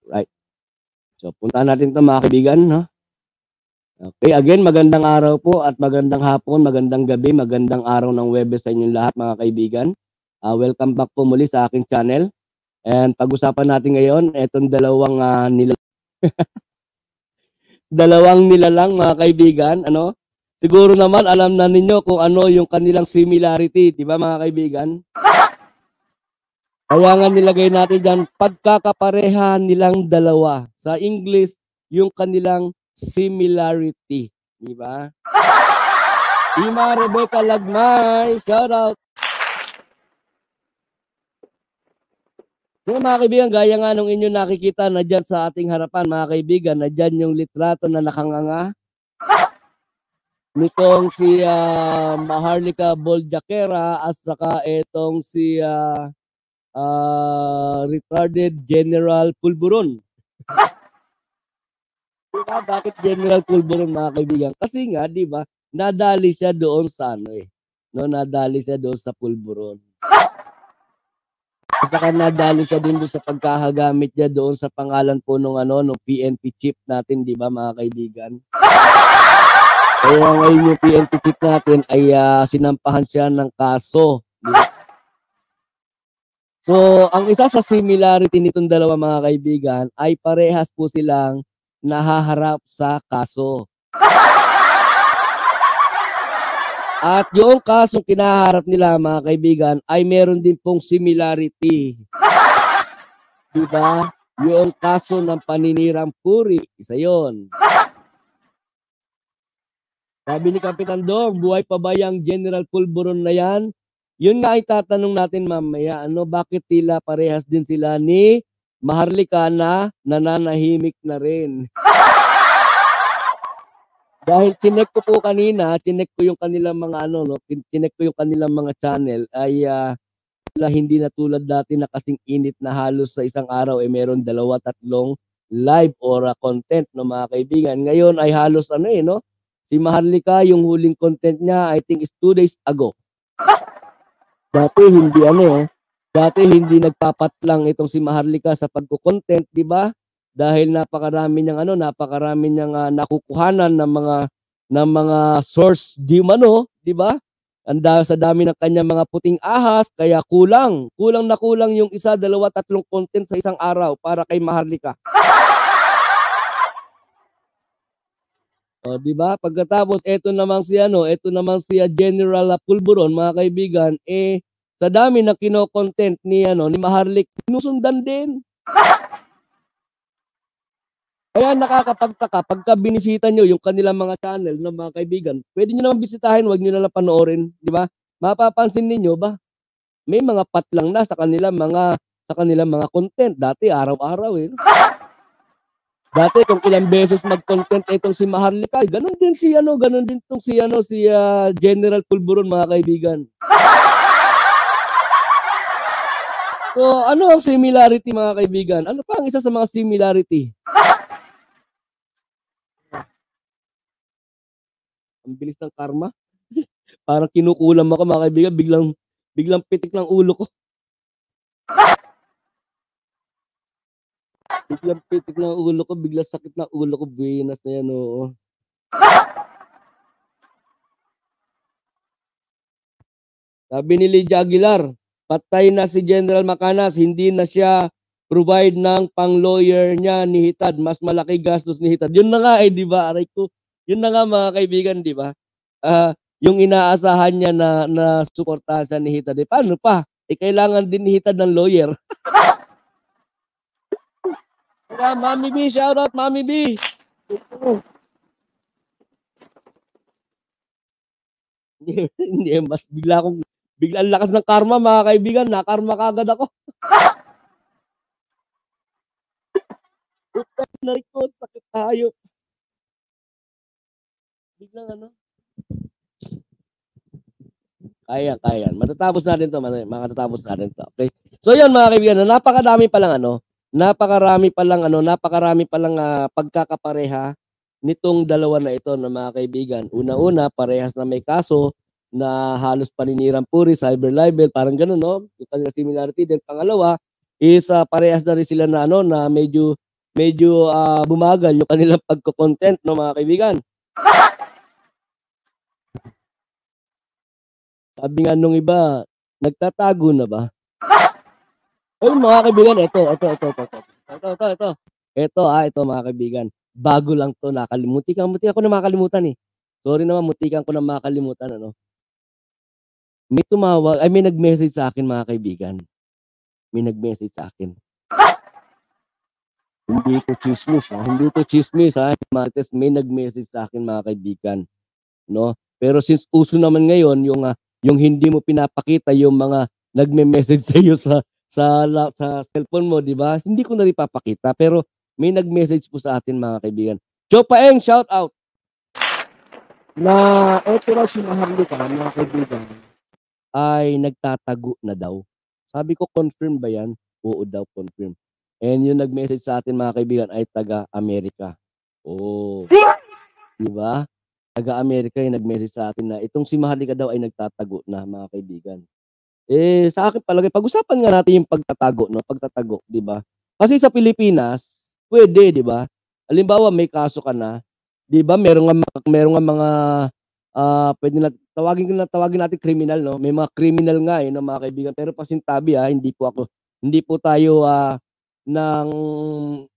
Right. So, puntahan natin 'to mga kaibigan, no? Okay, again, magandang araw po at magandang hapon, magandang gabi, magandang araw ng Huwebes sa inyong lahat mga kaibigan. Welcome back po muli sa aking channel. And pag-usapan natin ngayon itong dalawang nilalang mga kaibigan, ano? Siguro naman alam na ninyo kung ano yung kanilang similarity, 'di ba mga kaibigan? Kaya nga nilagay natin diyan pagkakapareha nilang dalawa. Sa English, yung kanilang similarity, 'di ba? Ima Rebecca Lagmay, shout out. So, mga kaibigan, gaya nga nung inyo nakikita na dyan sa ating harapan, mga kaibigan, na dyan yung litrato na nakanganga nitong si Maharlika Boljakera at saka itong si retarded General Pulburon. Diba? Bakit General Pulburon mga kaibigan? Kasi nga, di ba, nadali siya doon sa ano eh. No, nadali siya doon sa Pulburon. At saka nadali siya din doon sa pagkakagamit niya doon sa pangalan po nung PNP chip natin, di ba mga kaibigan? Kaya ngayon yung PNP chip natin ay sinampahan siya ng kaso. Diba? So, ang isa sa similarity nitong dalawa mga kaibigan ay parehas po silang nahaharap sa kaso. At yung kasong kinaharap nila mga kaibigan ay meron din pong similarity. Diba? Yung kaso ng paninirang puri, isa yon. Sabi ni Kapitan Dong, buhay pa ba yung General Pulburon na yan? Yun nga ay tatanong natin mamaya, bakit tila parehas din sila ni Maharlika na nananahimik na rin? Dahil chinek ko po kanina, chinek ko yung kanilang mga chinek ko yung kanilang mga channel ay hindi na tulad dati na kasing init na halos sa isang araw meron 2-3 live or content no mga kaibigan. Ngayon ay halos si Maharlika yung huling content niya I think is 2 days ago. Dati hindi nagpapatlang itong si Maharlika sa pagko-content, 'di ba? Dahil napakarami niyang nakukuhanan ng mga source di mano, 'di ba? Sa dami ng kanyang mga puting ahas, kaya kulang yung 1, 2, 3 content sa isang araw para kay Maharlika. Di ba? Pagkatapos ito namang si General Pulburon, mga kaibigan, sa dami ng kino-content ni Maharlik, sinusundan din. Kaya nakakapagtaka pagka binisita nyo yung kanilang mga channel ng mga kaibigan, pwede nyo naman bisitahin, wag nyo na lang panoorin, di ba? Mapapansin ninyo ba? May mga patlang na sa kanilang mga content. Dati araw-araw Dati kung ilang beses mag-content itong si Maharlika, ganun din tong si General Pulburon mga kaibigan. So, ano ang similarity mga kaibigan? Ano pa ang isa sa mga similarity? Ang bilis ng karma. Parang kinukulam ako mga kaibigan, biglang pitik ng ulo ko. Biglang pitik ng ulo ko, biglang sakit ng ulo ko, buenas na yan, oo. Sabi ni Lydia Aguilar, patay na si General Macanas, hindi na siya provide ng pang-lawyer niya ni Hitad, mas malaki gastos ni Hitad. Yun na nga di ba? Aray ko. Yun na nga mga kaibigan, di ba? Yung inaasahan niya na suportahan siya ni Hitad, paano pa? Kailangan din ni Hitad ng lawyer. Mami B, shout out Mami B. Hindi, mas biglang lakas ng karma mga kaibigan, nakarma kagad ako. Utang na rin ko, sakit tayo. Biglang Kaya. Matatapos natin to, Okay. So yun mga kaibigan, napakarami palang pagkakapareha nitong dalawa na ito na mga kaibigan. Una-una, parehas na may kaso na halos paninirang puri, cyber libel, parang gano'n, no? Yung kanilang similarity. Then pangalawa, is parehas na rin sila na ano na medyo bumagal yung kanilang pagko-content, no mga kaibigan. Sabi nga nung iba, nagtatago na ba? Ay mga kaibigan, ito. Ito mga kaibigan. Bago lang to, muntik ako na makalimutan eh. Sorry naman, muntikan ko na makalimutan ano. May tumawag, ay may nag-message sa akin mga kaibigan. May nag-message sa akin. Hindi to chismis ha. Martes, may nag-message sa akin mga kaibigan, no? Pero since uso naman ngayon yung hindi mo pinapakita yung mga nagme-message sa iyo sa cellphone mo, di ba? Hindi ko na rin papakita, pero may nag-message po sa atin mga kaibigan. Chopaeng, shout out. Na eto raw si Maharlika, mga kaibigan, ay nagtatago na daw. Sabi ko, confirm ba yan? Oo daw, confirm. And yung nag-message sa atin mga kaibigan ay taga-Amerika. Oh. Di ba? Taga-Amerika yung nag-message sa atin na itong si Maharlika daw ay nagtatago na mga kaibigan. Eh sa akin palagay, pag-usapan nga natin yung pagtatago, no? Pagtatago, di ba? Kasi sa Pilipinas, pwede, di ba? Halimbawa may kaso ka na, di ba? Meron nga mga pwede na tawagin natin criminal, no? May mga criminal nga no, mga kaibigan, pero pasintabi hindi po tayo nang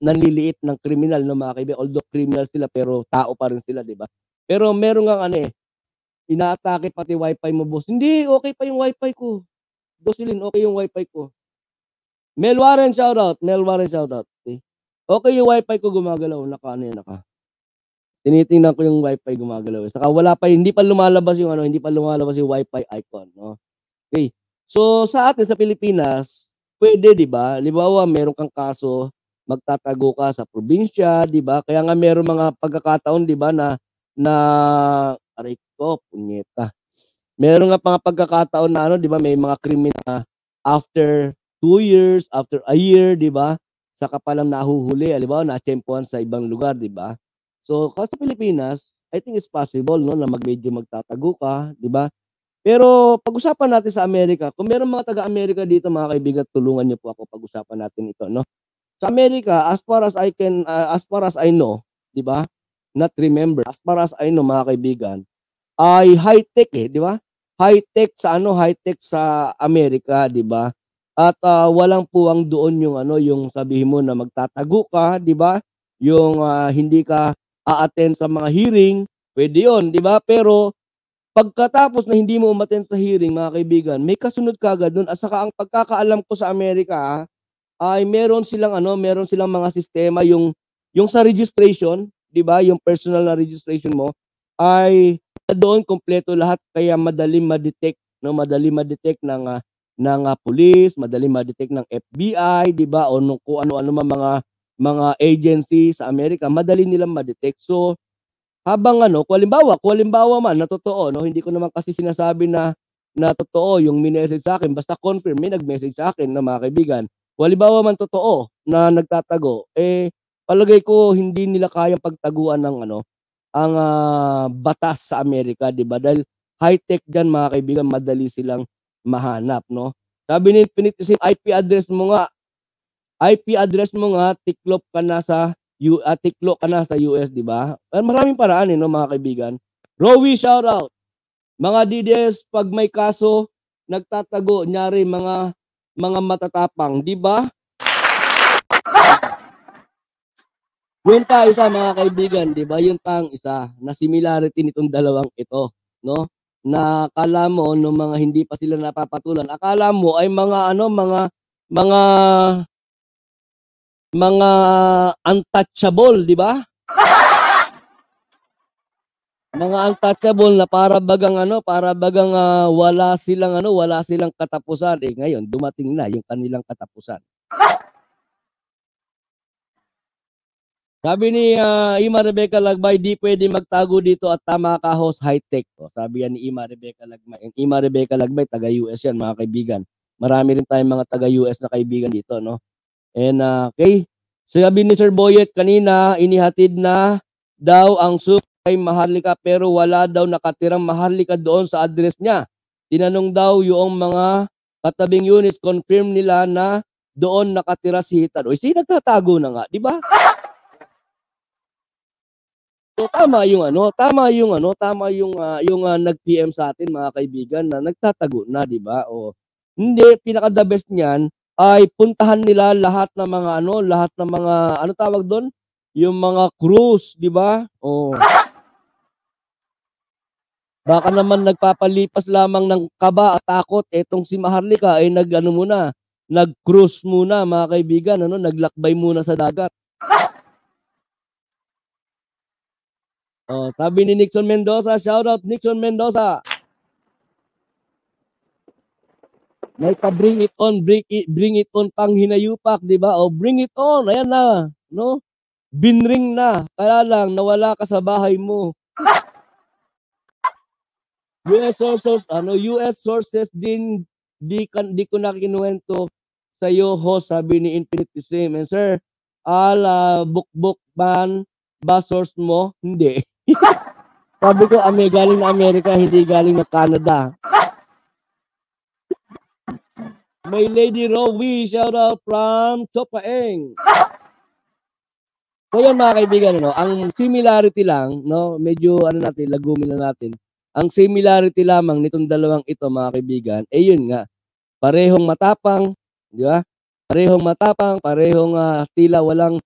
nanliliit ng criminal, no mga kaibigan, although criminal sila pero tao pa rin sila, di ba? Pero meron nga inaatake pati wifi mo, boss. Hindi, okay pa yung wifi ko. Jocelyn, okay yung wifi ko. Mel Warren, shout out. Okay, okay yung wifi ko gumagalaw. Tinitingnan ko yung wifi gumagalaw. Saka hindi pa lumalabas yung wifi icon, no? Okay. So sa atin sa Pilipinas, pwede, di ba? Halimbawa, meron kang kaso, magtatago ka sa probinsya, di ba? Kaya nga meron mga pagkakataon, di ba, na aray ko, punyeta. Meron nga mga pagkakataon na di ba, may mga kriminal after 2 years, after a year, di ba? Saka pa lang nahuhuli, halimbawa, na-tsempuhan sa ibang lugar, di ba? So, kasi sa Pilipinas, I think it's possible, no, na medyo magtatago ka, di ba? Pero pag-usapan natin sa Amerika, kung meron mga taga-Amerika dito, mga kaibigan, tulungan niyo po ako pag-usapan natin ito, no? Sa Amerika, as far as I know, di ba? Not remember, as far as I know, mga kaibigan, ay high-tech di ba? High-tech sa Amerika, di ba? At walang puwang doon yung sabihin mo na magtatago ka, di ba? Yung hindi ka a-attend sa mga hearing, pwede 'yon, di ba? Pero pagkatapos na hindi mo umattend sa hearing, mga kaibigan, may kasunod kaagad doon. At saka ang pagkakaalam ko sa Amerika ay meron silang mga sistema yung sa registration, di ba? Yung personal na registration mo ay doon kompleto lahat, kaya madaling ma-detect ng police, madaling ma-detect ng FBI, di ba? O kung ano-ano mga agency sa Amerika, madali nilang ma-detect. So habang kung halimbawa man na totoo, no, hindi ko naman kasi sinasabi na totoo yung minessage sa akin, basta confirm, may nag-message sa akin na mga kaibigan. Kung halimbawa man totoo na nagtatago, palagay ko hindi nila kayang pagtaguan ng ang batas sa Amerika, di ba? Dahil high-tech diyan, mga kaibigan, madali silang mahanap, no? Sabi ni Pinitisim, IP address mo nga, tiklop ka na sa US, di ba? Maraming paraan no, mga kaibigan. Rowie, shout out. Mga DDS, pag may kaso, nagtatago, nyari mga matatapang, di ba? Yun pa isa, mga kaibigan, di ba? Yun pa ang isa na similarity nitong dalawang ito, no? Na akala mo no, mga hindi pa sila napapatulan, akala mo ay mga untouchable, di ba? Mga untouchable na para bagang wala silang katapusan. Ngayon dumating na yung kanilang katapusan. Sabi ni Ima Rebecca Lagbay, di pwede magtago dito at tama ka, host, high-tech. Sabi yan ni Ima Rebecca Lagbay. Ima Rebecca Lagbay, taga-US yan, mga kaibigan. Marami rin tayong mga taga-US na kaibigan dito, no? And okay, sabi ni Sir Boyet kanina, inihatid na daw ang soup kay Maharlika pero wala daw nakatirang Maharlika doon sa address niya. Tinanong daw yung mga katabing units, confirm nila na doon nakatira si Tanoy, nagtatago na nga, di ba? So tama yung nag-PM sa atin mga kaibigan na nagtatago na, di ba? O hindi, pinaka the best niyan ay puntahan nila lahat ng mga ano tawag doon? Yung mga cruise, di ba? O baka naman nagpapalipas lamang ng kaba at takot etong si Maharlika ay nag-cruise muna mga kaibigan, naglakbay muna sa dagat. Oh, sabi ni Nixon Mendoza, shout out Nixon Mendoza. May pa-bring it on pang hinayupak, di ba? O bring it on, ayan na, no? Binring na, kaya lang nawala ka sa bahay mo. US sources din di ko na kinuwento sa iyo, host, sabi ni Infinity Stream. And sir, bukbuk ban ba source mo? Hindi. Sabi ko, galing na Amerika, hindi galing na Canada. May Lady Rowie, shout out from Chopaeng. So yan mga kaibigan, ang similarity lang, medyo lagumin na natin. Ang similarity lamang nitong dalawang ito mga kaibigan, yun nga, parehong matapang, di ba? Parehong matapang, parehong tila walang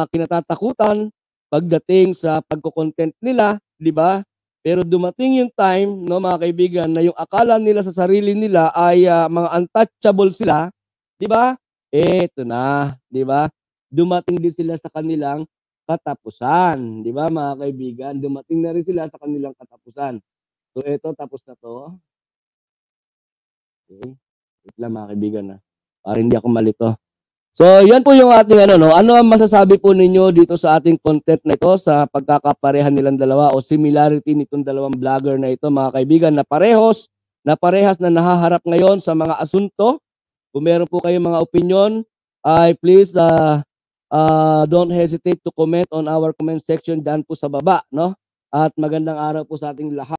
kinatatakutan pagdating sa pagko-content nila, di ba? Pero dumating yung time, mga kaibigan, na yung akala nila sa sarili nila ay mga untouchable sila, di ba? Eto na, di ba? Dumating din sila sa kanilang katapusan, di ba mga kaibigan? Dumating na rin sila sa kanilang katapusan. So eto, tapos na to. Okay. Wait lang mga kaibigan para hindi ako malito. So, yan po yung ating ano ang masasabi po ninyo dito sa ating content na ito sa pagkakaparehan nilang dalawa o similarity nitong dalawang vlogger na ito mga kaibigan na parehas na nahaharap ngayon sa mga asunto. Kung meron po kayong mga opinion, ay please don't hesitate to comment on our comment section dyan po sa baba, no? At magandang araw po sa ating lahat.